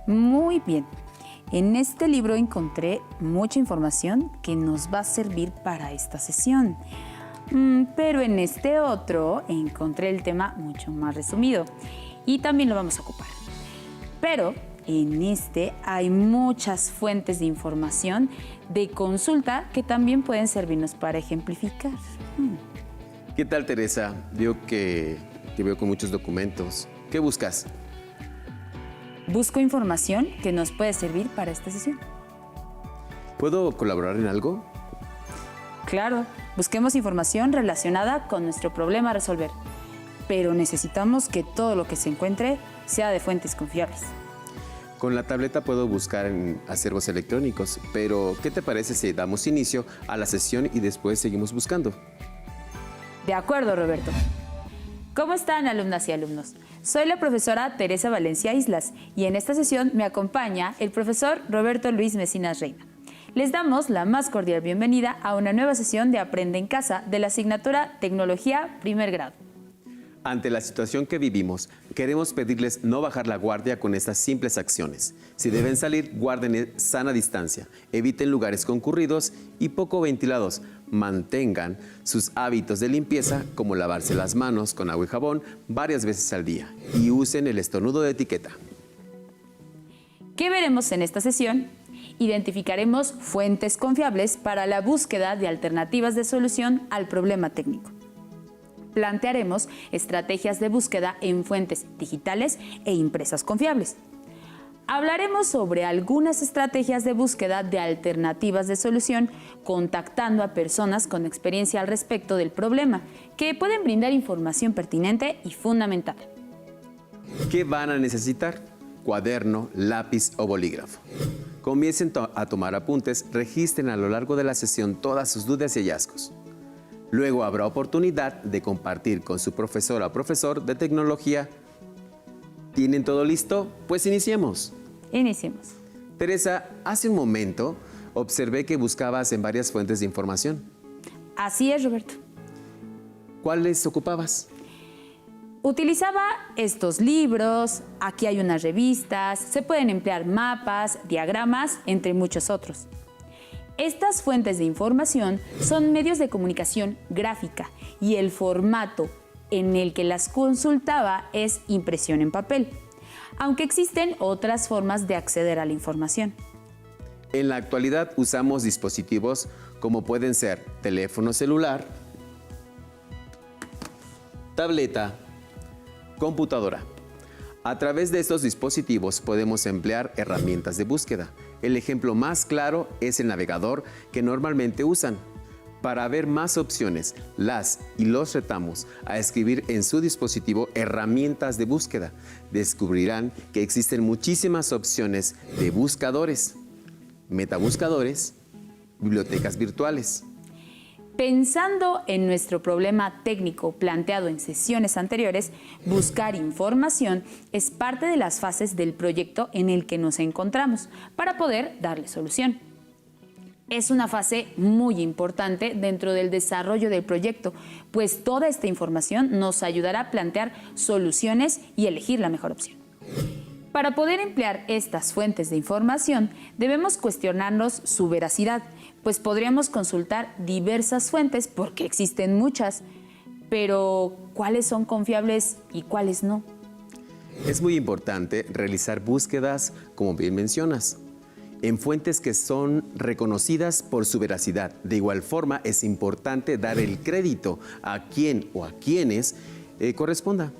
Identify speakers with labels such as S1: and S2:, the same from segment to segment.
S1: Muy bien. En este libro encontré mucha información que nos va a servir para esta sesión. Pero en este otro encontré el tema mucho más resumido y también lo vamos a ocupar. Pero en este hay muchas fuentes de información de consulta que también pueden servirnos para ejemplificar.
S2: ¿Qué tal, Teresa? Veo que te veo con muchos documentos. ¿Qué buscas?
S1: Busco información que nos puede servir para esta sesión.
S2: ¿Puedo colaborar en algo?
S1: Claro, busquemos información relacionada con nuestro problema a resolver. Pero necesitamos que todo lo que se encuentre sea de fuentes confiables.
S2: Con la tableta puedo buscar en acervos electrónicos, pero ¿qué te parece si damos inicio a la sesión y después seguimos buscando?
S1: De acuerdo, Roberto. ¿Cómo están, alumnas y alumnos? Soy la profesora Teresa Valencia Islas y en esta sesión me acompaña el profesor Roberto Luis Mecinas Reina. Les damos la más cordial bienvenida a una nueva sesión de Aprende en Casa de la asignatura Tecnología Primer Grado.
S2: Ante la situación que vivimos, queremos pedirles no bajar la guardia con estas simples acciones. Si deben salir, guarden sana distancia, eviten lugares concurridos y poco ventilados. Mantengan sus hábitos de limpieza, como lavarse las manos con agua y jabón varias veces al día, y usen el estornudo de etiqueta.
S1: ¿Qué veremos en esta sesión? Identificaremos fuentes confiables para la búsqueda de alternativas de solución al problema técnico. Plantearemos estrategias de búsqueda en fuentes digitales e impresas confiables. Hablaremos sobre algunas estrategias de búsqueda de alternativas de solución contactando a personas con experiencia al respecto del problema, que pueden brindar información pertinente y fundamental.
S2: ¿Qué van a necesitar? Cuaderno, lápiz o bolígrafo. Comiencen a tomar apuntes, registren a lo largo de la sesión todas sus dudas y hallazgos. Luego habrá oportunidad de compartir con su profesora o profesor de tecnología. ¿Tienen todo listo? Pues iniciemos.
S1: Iniciemos.
S2: Teresa, hace un momento observé que buscabas en varias fuentes de información.
S1: Así es, Roberto.
S2: ¿Cuáles ocupabas?
S1: Utilizaba estos libros, aquí hay unas revistas, se pueden emplear mapas, diagramas, entre muchos otros. Estas fuentes de información son medios de comunicación gráfica y el formato en el que las consultaba es impresión en papel, aunque existen otras formas de acceder a la información.
S2: En la actualidad usamos dispositivos como pueden ser teléfono celular, tableta, computadora. A través de estos dispositivos podemos emplear herramientas de búsqueda. El ejemplo más claro es el navegador que normalmente usan. Para ver más opciones, las y los retamos a escribir en su dispositivo herramientas de búsqueda. Descubrirán que existen muchísimas opciones de buscadores, metabuscadores, bibliotecas virtuales.
S1: Pensando en nuestro problema técnico planteado en sesiones anteriores, buscar información es parte de las fases del proyecto en el que nos encontramos para poder darle solución. Es una fase muy importante dentro del desarrollo del proyecto, pues toda esta información nos ayudará a plantear soluciones y elegir la mejor opción. Para poder emplear estas fuentes de información, debemos cuestionarnos su veracidad, pues podríamos consultar diversas fuentes porque existen muchas, pero ¿cuáles son confiables y cuáles no?
S2: Es muy importante realizar búsquedas, como bien mencionas, en fuentes que son reconocidas por su veracidad. De igual forma, es importante dar el crédito a quien o a quienes corresponda.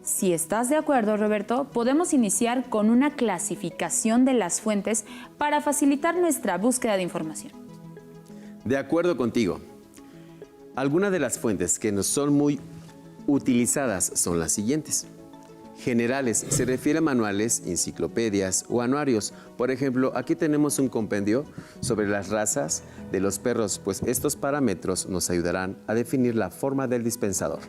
S1: Si estás de acuerdo, Roberto, podemos iniciar con una clasificación de las fuentes para facilitar nuestra búsqueda de información.
S2: De acuerdo contigo. Algunas de las fuentes que no son muy utilizadas son las siguientes. Generales se refiere a manuales, enciclopedias o anuarios. Por ejemplo, aquí tenemos un compendio sobre las razas de los perros, pues estos parámetros nos ayudarán a definir la forma del dispensador.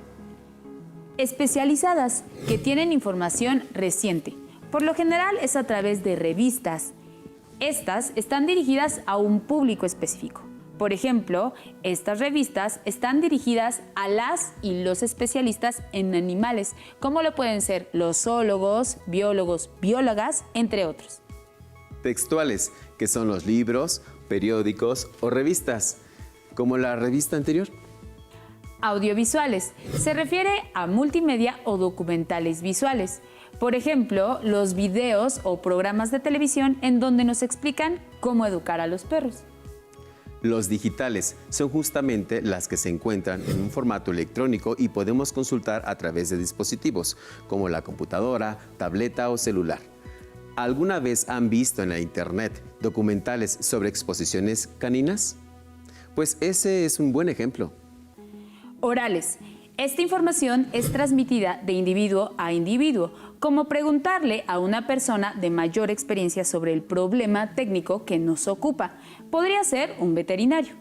S1: Especializadas, que tienen información reciente. Por lo general es a través de revistas. Estas están dirigidas a un público específico. Por ejemplo, estas revistas están dirigidas a las y los especialistas en animales, como lo pueden ser los zoólogos, biólogos, biólogas, entre otros.
S2: Textuales, que son los libros, periódicos o revistas, como la revista anterior.
S1: Audiovisuales, se refiere a multimedia o documentales visuales. Por ejemplo, los videos o programas de televisión en donde nos explican cómo educar a los perros.
S2: Los digitales son justamente las que se encuentran en un formato electrónico y podemos consultar a través de dispositivos como la computadora, tableta o celular. ¿Alguna vez han visto en la internet documentales sobre exposiciones caninas? Pues ese es un buen ejemplo.
S1: Orales. Esta información es transmitida de individuo a individuo, como preguntarle a una persona de mayor experiencia sobre el problema técnico que nos ocupa. Podría ser un veterinario.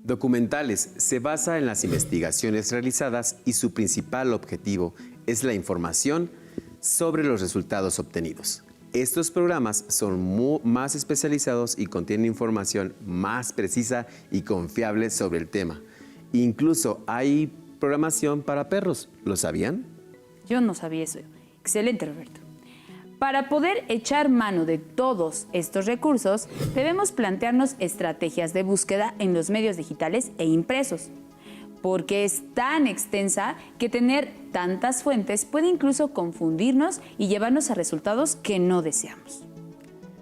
S2: Documentales se basa en las investigaciones realizadas y su principal objetivo es la información sobre los resultados obtenidos. Estos programas son más especializados y contienen información más precisa y confiable sobre el tema. Incluso hay programación para perros. ¿Lo sabían?
S1: Yo no sabía eso. Excelente, Roberto. Para poder echar mano de todos estos recursos, debemos plantearnos estrategias de búsqueda en los medios digitales e impresos, porque es tan extensa que tener tantas fuentes puede incluso confundirnos y llevarnos a resultados que no deseamos.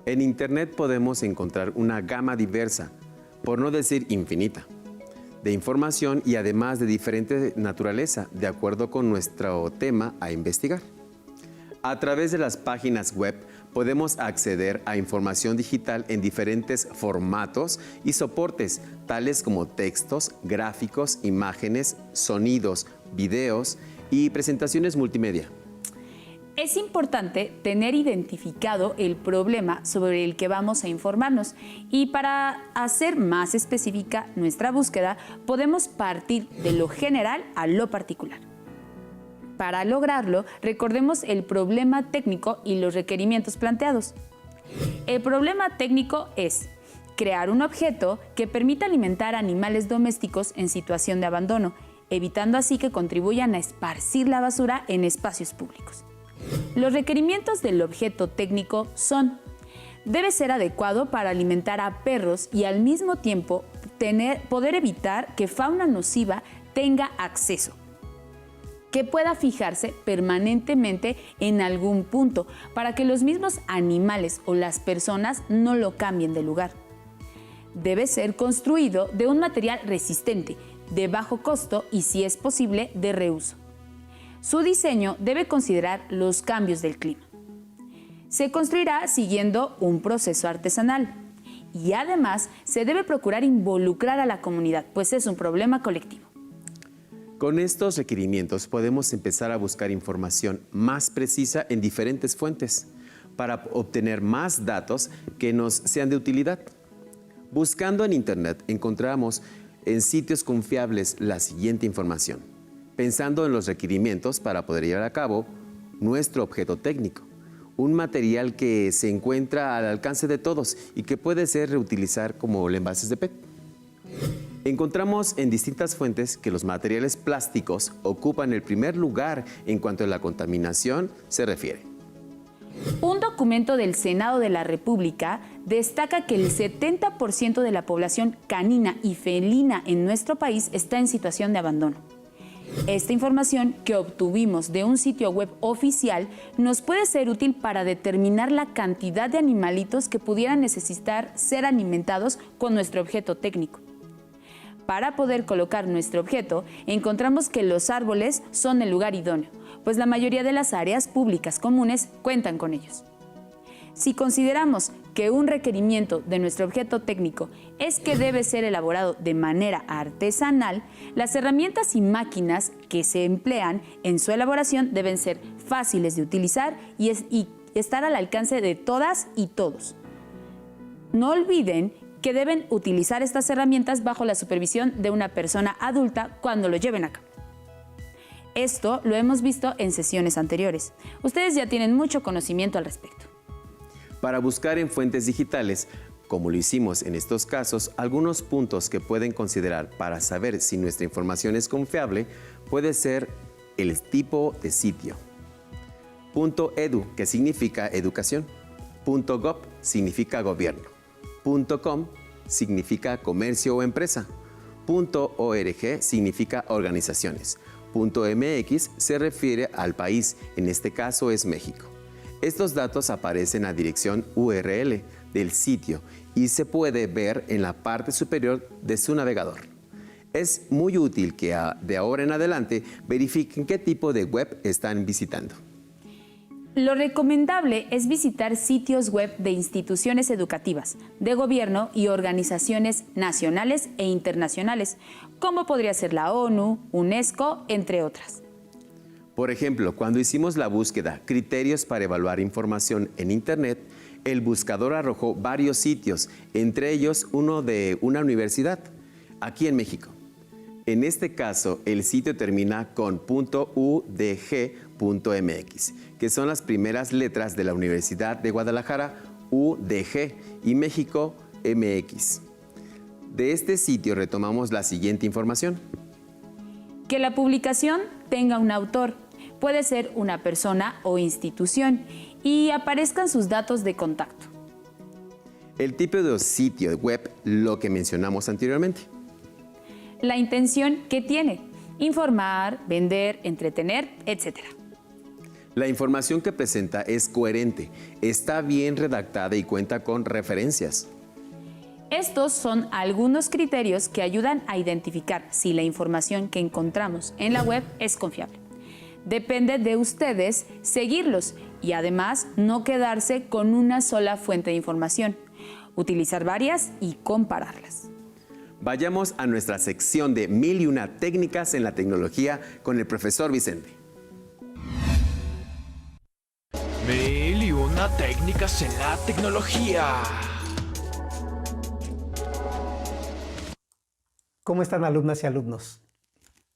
S2: En Internet podemos encontrar una gama diversa, por no decir infinita, de información y además de diferente naturaleza, de acuerdo con nuestro tema a investigar. A través de las páginas web podemos acceder a información digital en diferentes formatos y soportes, tales como textos, gráficos, imágenes, sonidos, videos y presentaciones multimedia.
S1: Es importante tener identificado el problema sobre el que vamos a informarnos y para hacer más específica nuestra búsqueda podemos partir de lo general a lo particular. Para lograrlo, recordemos el problema técnico y los requerimientos planteados. El problema técnico es crear un objeto que permita alimentar animales domésticos en situación de abandono, evitando así que contribuyan a esparcir la basura en espacios públicos. Los requerimientos del objeto técnico son: debe ser adecuado para alimentar a perros y al mismo tiempo poder evitar que fauna nociva tenga acceso, que pueda fijarse permanentemente en algún punto para que los mismos animales o las personas no lo cambien de lugar. Debe ser construido de un material resistente, de bajo costo y, si es posible, de reuso. Su diseño debe considerar los cambios del clima. Se construirá siguiendo un proceso artesanal y además se debe procurar involucrar a la comunidad, pues es un problema colectivo.
S2: Con estos requerimientos podemos empezar a buscar información más precisa en diferentes fuentes para obtener más datos que nos sean de utilidad. Buscando en Internet encontramos en sitios confiables la siguiente información, pensando en los requerimientos para poder llevar a cabo nuestro objeto técnico, un material que se encuentra al alcance de todos y que puede ser reutilizar como envases de PET. Encontramos en distintas fuentes que los materiales plásticos ocupan el primer lugar en cuanto a la contaminación se refiere.
S1: Un documento del Senado de la República destaca que el 70% de la población canina y felina en nuestro país está en situación de abandono. Esta información que obtuvimos de un sitio web oficial nos puede ser útil para determinar la cantidad de animalitos que pudieran necesitar ser alimentados con nuestro objeto técnico. Para poder colocar nuestro objeto, encontramos que los árboles son el lugar idóneo, pues la mayoría de las áreas públicas comunes cuentan con ellos. Si consideramos que un requerimiento de nuestro objeto técnico es que debe ser elaborado de manera artesanal, las herramientas y máquinas que se emplean en su elaboración deben ser fáciles de utilizar y estar al alcance de todas y todos. No olviden que deben utilizar estas herramientas bajo la supervisión de una persona adulta cuando lo lleven a cabo. Esto lo hemos visto en sesiones anteriores. Ustedes ya tienen mucho conocimiento al respecto.
S2: Para buscar en fuentes digitales, como lo hicimos en estos casos, algunos puntos que pueden considerar para saber si nuestra información es confiable puede ser el tipo de sitio. .edu, que significa educación. .gov significa gobierno. .com significa comercio o empresa. .org significa organizaciones. .mx se refiere al país, en este caso es México. Estos datos aparecen a dirección URL del sitio y se puede ver en la parte superior de su navegador. Es muy útil que de ahora en adelante verifiquen qué tipo de web están visitando.
S1: Lo recomendable es visitar sitios web de instituciones educativas, de gobierno y organizaciones nacionales e internacionales, como podría ser la ONU, UNESCO, entre otras.
S2: Por ejemplo, cuando hicimos la búsqueda Criterios para evaluar información en Internet, el buscador arrojó varios sitios, entre ellos uno de una universidad, aquí en México. En este caso, el sitio termina con .udg.mx, que son las primeras letras de la Universidad de Guadalajara, UDG, y México, MX. De este sitio retomamos la siguiente información.
S1: Que la publicación tenga un autor, puede ser una persona o institución, y aparezcan sus datos de contacto.
S2: El tipo de sitio web, lo que mencionamos anteriormente.
S1: La intención que tiene, informar, vender, entretener, etc.
S2: La información que presenta es coherente, está bien redactada y cuenta con referencias.
S1: Estos son algunos criterios que ayudan a identificar si la información que encontramos en la web es confiable. Depende de ustedes seguirlos y además no quedarse con una sola fuente de información, utilizar varias y compararlas.
S2: Vayamos a nuestra sección de 1001 técnicas en la tecnología con el profesor Vicente.
S3: 1001 técnicas en la tecnología.
S4: ¿Cómo están, alumnas y alumnos?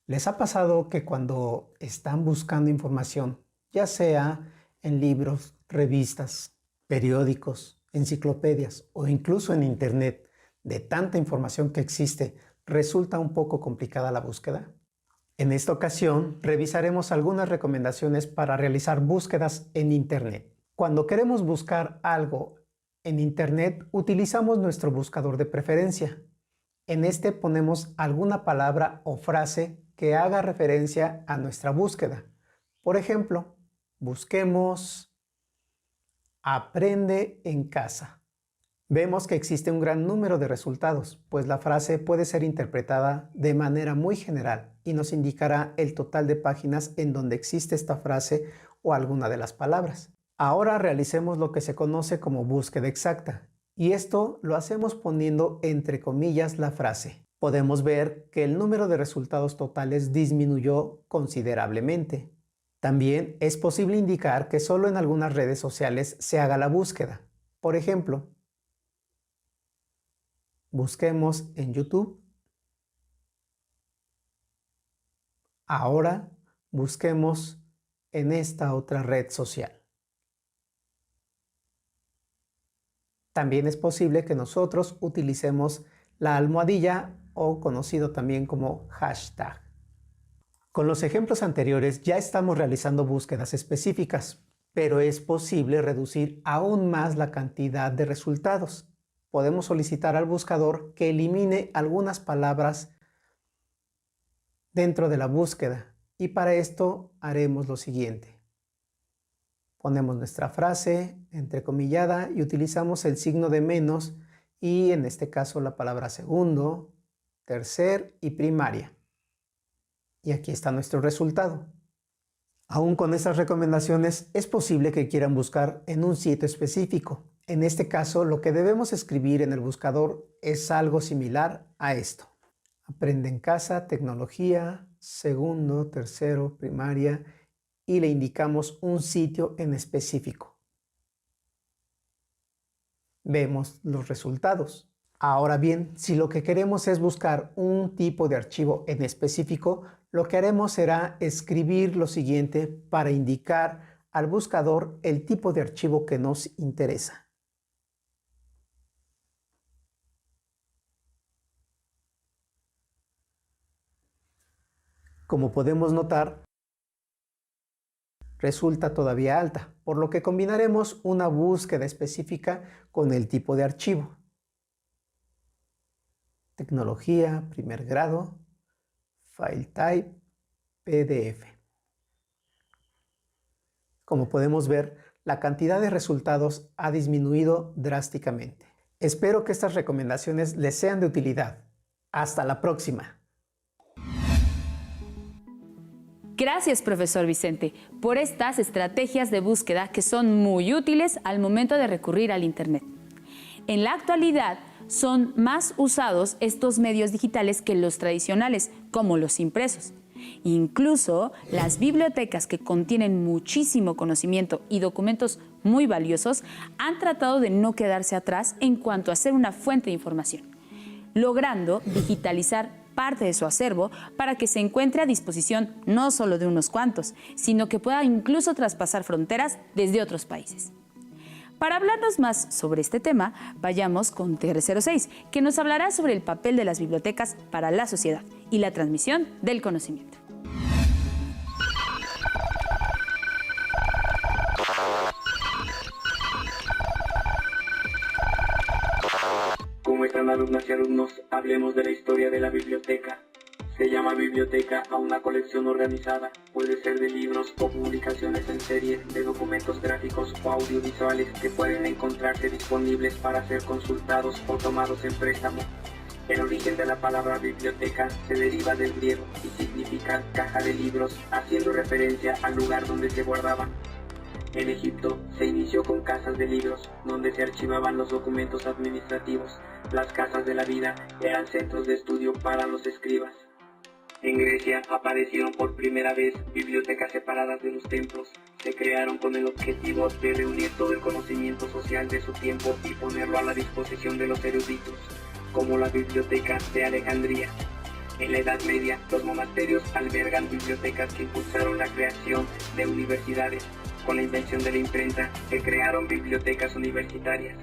S4: ¿Les ha pasado que cuando están buscando información, ya sea en libros, revistas, periódicos, enciclopedias o incluso en Internet, de tanta información que existe, resulta un poco complicada la búsqueda? En esta ocasión, revisaremos algunas recomendaciones para realizar búsquedas en Internet. Cuando queremos buscar algo en Internet, utilizamos nuestro buscador de preferencia. En este ponemos alguna palabra o frase que haga referencia a nuestra búsqueda. Por ejemplo, busquemos "aprende en casa". Vemos que existe un gran número de resultados, pues la frase puede ser interpretada de manera muy general y nos indicará el total de páginas en donde existe esta frase o alguna de las palabras. Ahora realicemos lo que se conoce como búsqueda exacta, y esto lo hacemos poniendo entre comillas la frase. Podemos ver que el número de resultados totales disminuyó considerablemente. También es posible indicar que solo en algunas redes sociales se haga la búsqueda. Por ejemplo, busquemos en YouTube. Ahora busquemos en esta otra red social. También es posible que nosotros utilicemos la almohadilla o conocido también como hashtag. Con los ejemplos anteriores ya estamos realizando búsquedas específicas, pero es posible reducir aún más la cantidad de resultados. Podemos solicitar al buscador que elimine algunas palabras dentro de la búsqueda, y para esto haremos lo siguiente. Ponemos nuestra frase entrecomillada y utilizamos el signo de menos y en este caso la palabra segundo, tercer y primaria. Y aquí está nuestro resultado. Aún con estas recomendaciones es posible que quieran buscar en un sitio específico. En este caso, lo que debemos escribir en el buscador es algo similar a esto. Aprende en casa, tecnología, segundo, tercero, primaria, y le indicamos un sitio en específico. Vemos los resultados. Ahora bien, si lo que queremos es buscar un tipo de archivo en específico, lo que haremos será escribir lo siguiente para indicar al buscador el tipo de archivo que nos interesa. como podemos notar, resulta todavía alta, por lo que combinaremos una búsqueda específica con el tipo de archivo. Tecnología, primer grado, File Type, PDF. Como podemos ver, la cantidad de resultados ha disminuido drásticamente. Espero que estas recomendaciones les sean de utilidad. Hasta la próxima.
S1: Gracias, profesor Vicente, por estas estrategias de búsqueda que son muy útiles al momento de recurrir al Internet. En la actualidad, son más usados estos medios digitales que los tradicionales, como los impresos. Incluso las bibliotecas que contienen muchísimo conocimiento y documentos muy valiosos han tratado de no quedarse atrás en cuanto a ser una fuente de información, logrando digitalizar parte de su acervo para que se encuentre a disposición no solo de unos cuantos, sino que pueda incluso traspasar fronteras desde otros países. Para hablarnos más sobre este tema, vayamos con TR06, que nos hablará sobre el papel de las bibliotecas para la sociedad y la transmisión del conocimiento.
S5: ¿Cómo están, alumnas y alumnos? Hablemos de la historia de la biblioteca. Se llama biblioteca a una colección organizada. Puede ser de libros o publicaciones en serie, de documentos gráficos o audiovisuales que pueden encontrarse disponibles para ser consultados o tomados en préstamo. El origen de la palabra biblioteca se deriva del griego y significa caja de libros, haciendo referencia al lugar donde se guardaban. En Egipto se inició con casas de libros, donde se archivaban los documentos administrativos. Las casas de la vida eran centros de estudio para los escribas. En Grecia aparecieron por primera vez bibliotecas separadas de los templos. Se crearon con el objetivo de reunir todo el conocimiento social de su tiempo y ponerlo a la disposición de los eruditos, como la Biblioteca de Alejandría. En la Edad Media, los monasterios albergan bibliotecas que impulsaron la creación de universidades. Con la invención de la imprenta, se crearon bibliotecas universitarias.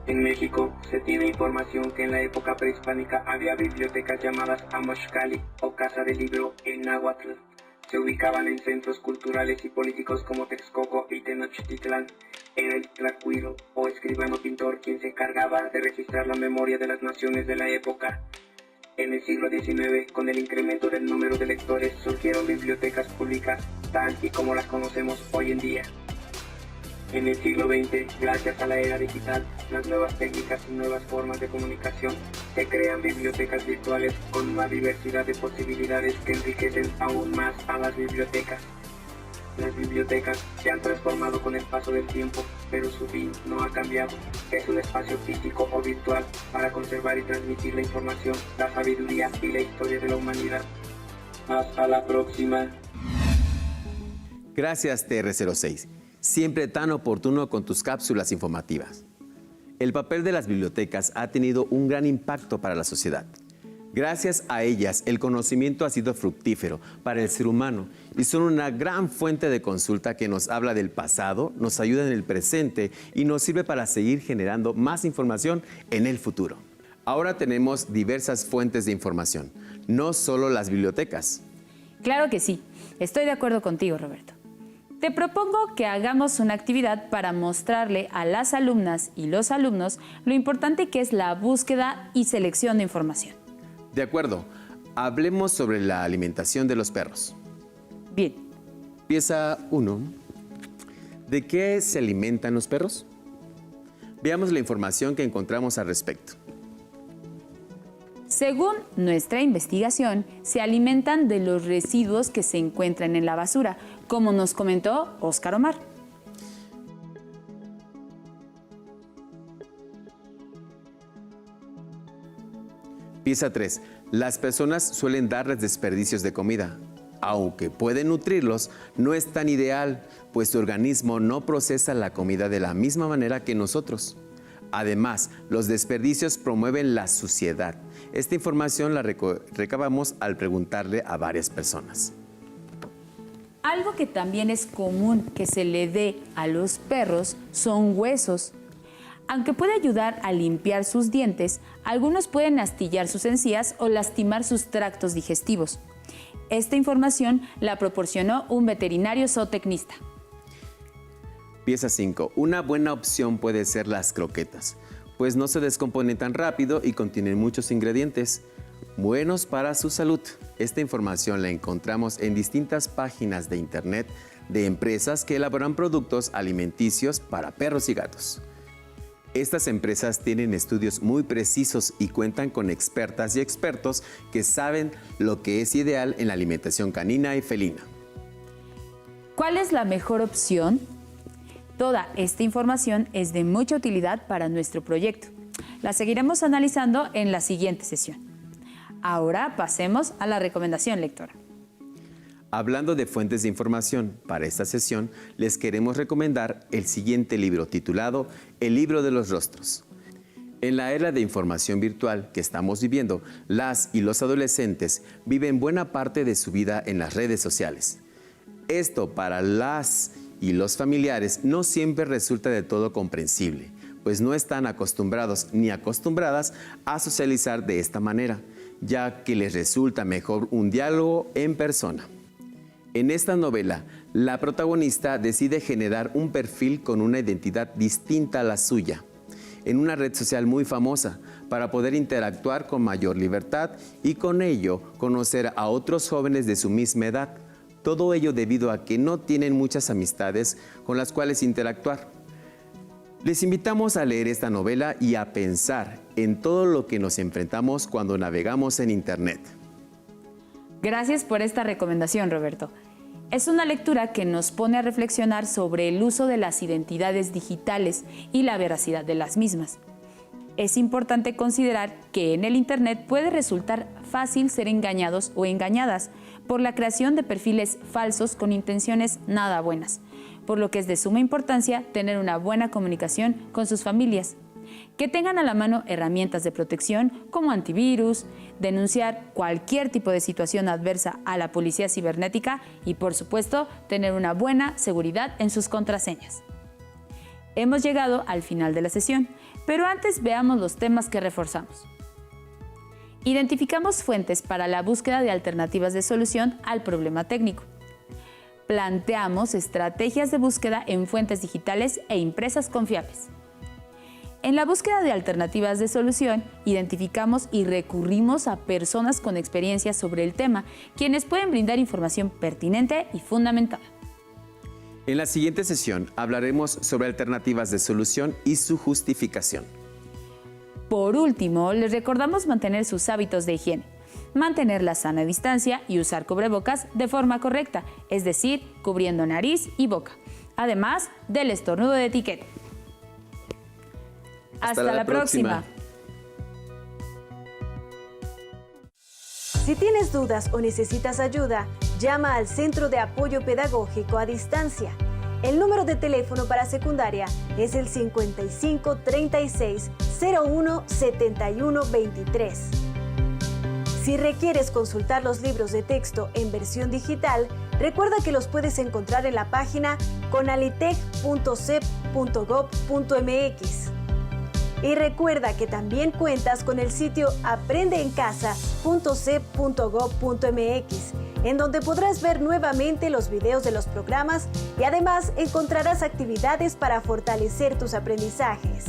S5: En México se tiene información que en la época prehispánica había bibliotecas llamadas Amoxcali o Casa del Libro en náhuatl. Se ubicaban en centros culturales y políticos como Texcoco y Tenochtitlán. Era el tlacuilo o escribano pintor quien se encargaba de registrar la memoria de las naciones de la época. En el siglo XIX, con el incremento del número de lectores, surgieron bibliotecas públicas tal y como las conocemos hoy en día. En el siglo XX, gracias a la era digital, las nuevas técnicas y nuevas formas de comunicación, se crean bibliotecas virtuales con una diversidad de posibilidades que enriquecen aún más a las bibliotecas. Las bibliotecas se han transformado con el paso del tiempo, pero su fin no ha cambiado. Es un espacio físico o virtual para conservar y transmitir la información, la sabiduría y la historia de la humanidad. Hasta la próxima.
S2: Gracias, TR06. Siempre tan oportuno con tus cápsulas informativas. El papel de las bibliotecas ha tenido un gran impacto para la sociedad. Gracias a ellas, el conocimiento ha sido fructífero para el ser humano y son una gran fuente de consulta que nos habla del pasado, nos ayuda en el presente y nos sirve para seguir generando más información en el futuro. Ahora tenemos diversas fuentes de información, no solo las bibliotecas.
S1: Claro que sí, estoy de acuerdo contigo, Roberto. Te propongo que hagamos una actividad para mostrarle a las alumnas y los alumnos lo importante que es la búsqueda y selección de información.
S2: De acuerdo, hablemos sobre la alimentación de los perros.
S1: Bien.
S2: Pieza 1. ¿De qué se alimentan los perros? Veamos la información que encontramos al respecto.
S1: Según nuestra investigación, se alimentan de los residuos que se encuentran en la basura, como nos comentó Óscar Omar.
S2: Pieza 3. Las personas suelen darles desperdicios de comida. Aunque pueden nutrirlos, no es tan ideal, pues su organismo no procesa la comida de la misma manera que nosotros. Además, los desperdicios promueven la suciedad. Esta información la recabamos al preguntarle a varias personas.
S1: Algo que también es común que se le dé a los perros son huesos. Aunque puede ayudar a limpiar sus dientes, algunos pueden astillar sus encías o lastimar sus tractos digestivos. Esta información la proporcionó un veterinario zootecnista.
S2: Pieza 5. Una buena opción puede ser las croquetas, pues no se descomponen tan rápido y contienen muchos ingredientes buenos para su salud. Esta información la encontramos en distintas páginas de internet de empresas que elaboran productos alimenticios para perros y gatos. Estas empresas tienen estudios muy precisos y cuentan con expertas y expertos que saben lo que es ideal en la alimentación canina y felina.
S1: ¿Cuál es la mejor opción? Toda esta información es de mucha utilidad para nuestro proyecto. La seguiremos analizando en la siguiente sesión. Ahora pasemos a la recomendación lectora.
S2: Hablando de fuentes de información, para esta sesión les queremos recomendar el siguiente libro titulado El libro de los rostros. En la era de información virtual que estamos viviendo, las y los adolescentes viven buena parte de su vida en las redes sociales. Esto para las y los familiares no siempre resulta de todo comprensible, pues no están acostumbrados ni acostumbradas a socializar de esta manera, ya que les resulta mejor un diálogo en persona. En esta novela, la protagonista decide generar un perfil con una identidad distinta a la suya, en una red social muy famosa, para poder interactuar con mayor libertad y con ello conocer a otros jóvenes de su misma edad. Todo ello debido a que no tienen muchas amistades con las cuales interactuar. Les invitamos a leer esta novela y a pensar en todo lo que nos enfrentamos cuando navegamos en Internet.
S1: Gracias por esta recomendación, Roberto. Es una lectura que nos pone a reflexionar sobre el uso de las identidades digitales y la veracidad de las mismas. Es importante considerar que en el Internet puede resultar fácil ser engañados o engañadas por la creación de perfiles falsos con intenciones nada buenas, por lo que es de suma importancia tener una buena comunicación con sus familias, que tengan a la mano herramientas de protección como antivirus, denunciar cualquier tipo de situación adversa a la policía cibernética y, por supuesto, tener una buena seguridad en sus contraseñas. Hemos llegado al final de la sesión, pero antes veamos los temas que reforzamos. Identificamos fuentes para la búsqueda de alternativas de solución al problema técnico. Planteamos estrategias de búsqueda en fuentes digitales e impresas confiables. En la búsqueda de alternativas de solución, identificamos y recurrimos a personas con experiencia sobre el tema, quienes pueden brindar información pertinente y fundamentada.
S2: En la siguiente sesión hablaremos sobre alternativas de solución y su justificación.
S1: Por último, les recordamos mantener sus hábitos de higiene, mantener la sana distancia y usar cubrebocas de forma correcta, es decir, cubriendo nariz y boca, además del estornudo de etiqueta. Hasta la próxima.
S6: Si tienes dudas o necesitas ayuda, llama al Centro de Apoyo Pedagógico a Distancia. El número de teléfono para secundaria es el 55 36 01 71 23. Si requieres consultar los libros de texto en versión digital, recuerda que los puedes encontrar en la página conalitec.cep.gov.mx. Y recuerda que también cuentas con el sitio aprendeencasa.cep.gov.mx, en donde podrás ver nuevamente los videos de los programas y además encontrarás actividades para fortalecer tus aprendizajes.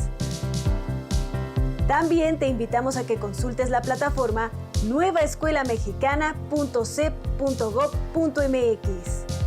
S6: También te invitamos a que consultes la plataforma nuevaescuelamexicana.cep.gov.mx.